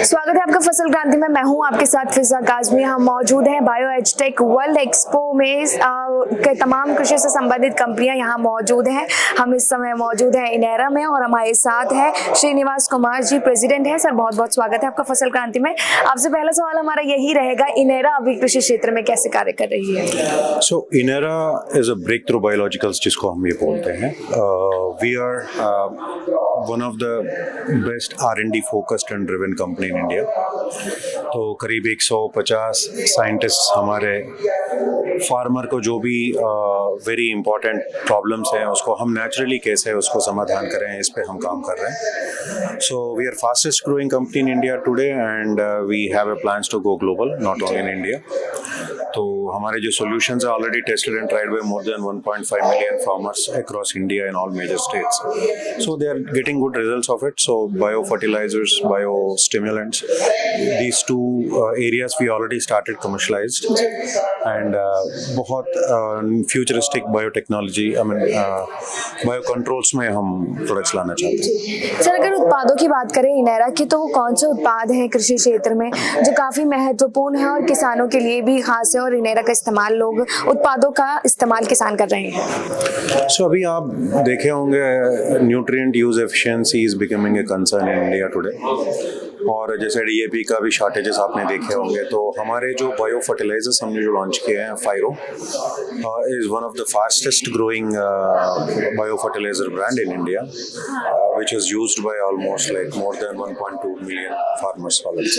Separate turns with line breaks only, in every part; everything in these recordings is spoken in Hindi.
स्वागत है आपका फसल क्रांति में। मैं हूं आपके साथ फिजा काजमी। हम मौजूद हैं बायो एजटेक वर्ल्ड एक्सपो में। तमाम कृषि से संबंधित कंपनियां यहां मौजूद हैं। हम इस समय मौजूद हैं इनेरा में और हमारे साथ है श्रीनिवास कुमार जी, प्रेसिडेंट हैं। सर बहुत बहुत स्वागत है आपका फसल क्रांति में। आपसे पहला सवाल हमारा यही रहेगा, इनेरा अभी कृषि क्षेत्र में कैसे कार्य कर रही है?
So Inera is a breakthrough biologicals, जिसको हम ये बोलते हैं। We are one of the best R&D focused and driven company in India. तो करीब 150 साइंटिस्ट हमारे फार्मर को जो भी वेरी इंपॉर्टेंट प्रॉब्लम्स हैं उसको हम नेचुरली कैसे उसको समाधान करें, इस पे हम काम कर रहे हैं। So we are fastest growing company in India today and we have a plans to go global, not only in India. तो हमारे जो सॉल्यूशंस है already tested and tried by more than 1.5 million farmers across India in all major states. So they are getting good results of it. So bio fertilizers, bio stimulants, these two areas we already started commercialized and बहुत फ्यूचरिस्टिक बायोटेक्नोलॉजी बायो कंट्रोल्स में हम प्रोडक्ट्स लाना चाहते हैं।
सर अगर उत्पादों की बात करें इनेरा की, तो वो कौन से उत्पाद हैं कृषि क्षेत्र में जो काफी महत्वपूर्ण है और किसानों के लिए भी खास है, और इनेरा का इस्तेमाल लोग उत्पादों का इस्तेमाल किसान कर रहे हैं?
सो अभी आप देखे होंगे nutrient use efficiency is becoming a concern in India today, और जैसे DAP का भी शॉर्टेजेस आपने देखे होंगे। तो हमारे जो बायो फर्टिलाइजर्स हमने जो लॉन्च किए हैं, फाइरो is one of the fastest growing bio fertiliser brand in India, which is used by almost like more than 1.2 million farmers already.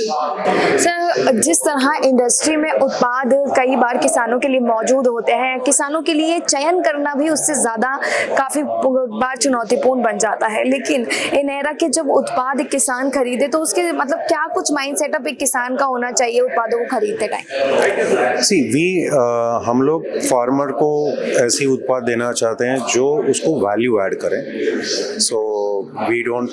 Sir जिस तरह इंडस्ट्री में उत्पाद कई बार किसानों के लिए मौजूद होते हैं, किसानों के लिए चयन करना भी उससे ज्यादा काफी बार चुनौतीपूर्ण बन जाता है, लेकिन इनेरा के जब उत्पाद किसान खरीदे तो उसके मतलब क्या कुछ माइंड सेटअप एक किसान का होना चाहिए उत्पादों को खरीदते टाइम?
हम लोग फार्मर को ऐसी उत्पाद देना चाहते हैं जो उसको वैल्यू ऐड करें। So we don't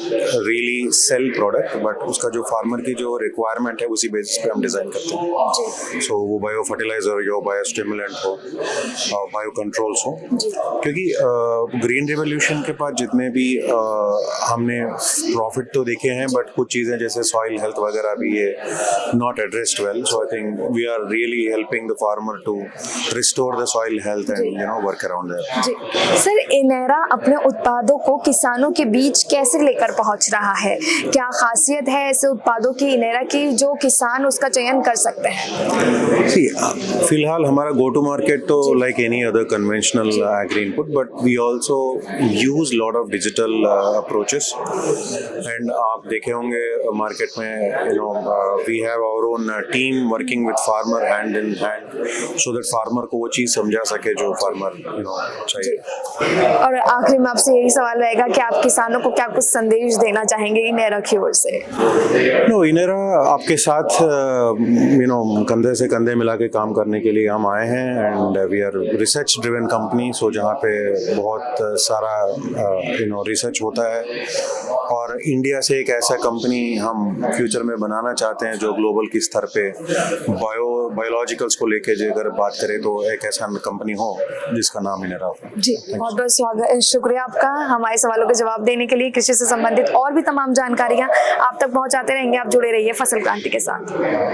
really sell product, but उसका जो फार्मर की जो रिक्वायरमेंट है उसी बेसिस पे हम डिजाइन करते हैं। सो वो बायो फर्टिलाइजर हो, बायो स्टिमुलेंट हो, बायो कंट्रोल्स हो, क्योंकि ग्रीन रिवोल्यूशन के बाद जितने भी हमने प्रॉफिट तो देखे हैं, बट कुछ चीजें जैसे सॉइल हेल्थ वगैरह भी ये not addressed well. So I think we are really helping the farmer to restore the soil health and work around that.
Sir Inera अपने उत्पादों को किसानों के बीच कैसे लेकर पहुंच रहा है? क्या खासियत है ऐसे उत्पादों की इनेरा की जो किसान उसका चयन कर सकते हैं?
फिलहाल हमारा गो टू मार्केट तो like any other conventional agri input, but we also use lot of digital approaches. And आप देखे होंगे मार्केट में we have our own team working with farmer hand in hand, so that farmer को वो चीज समझा सके जो फार्मर चाहिए।
और आखिरी में आपसे यही सवाल रहेगा कि आप किसानों को क्या कुछ संदेश देना चाहेंगे इनेरा की ओर से?
इनेरा आपके साथ कंधे से कंधे मिला के काम करने के लिए हम आए हैं, and we are research driven company. So जहाँ पे बहुत सारा रिसर्च होता है, और इंडिया से एक ऐसा कंपनी हम फ्यूचर में बनाना चाहते हैं जो ग्लोबल की स्तर पे बायोलॉजिकल्स को लेके अगर बात करें तो एक ऐसा कंपनी हो जिसका नाम इनेरा हो।
जी बहुत बहुत स्वागत, शुक्रिया आपका हमारे सवालों के जवाब देने के लिए। कृषि से संबंधित और भी तमाम जानकारियां आप तक पहुंचाते रहेंगे। आप जुड़े रहिए फसल क्रांति के साथ।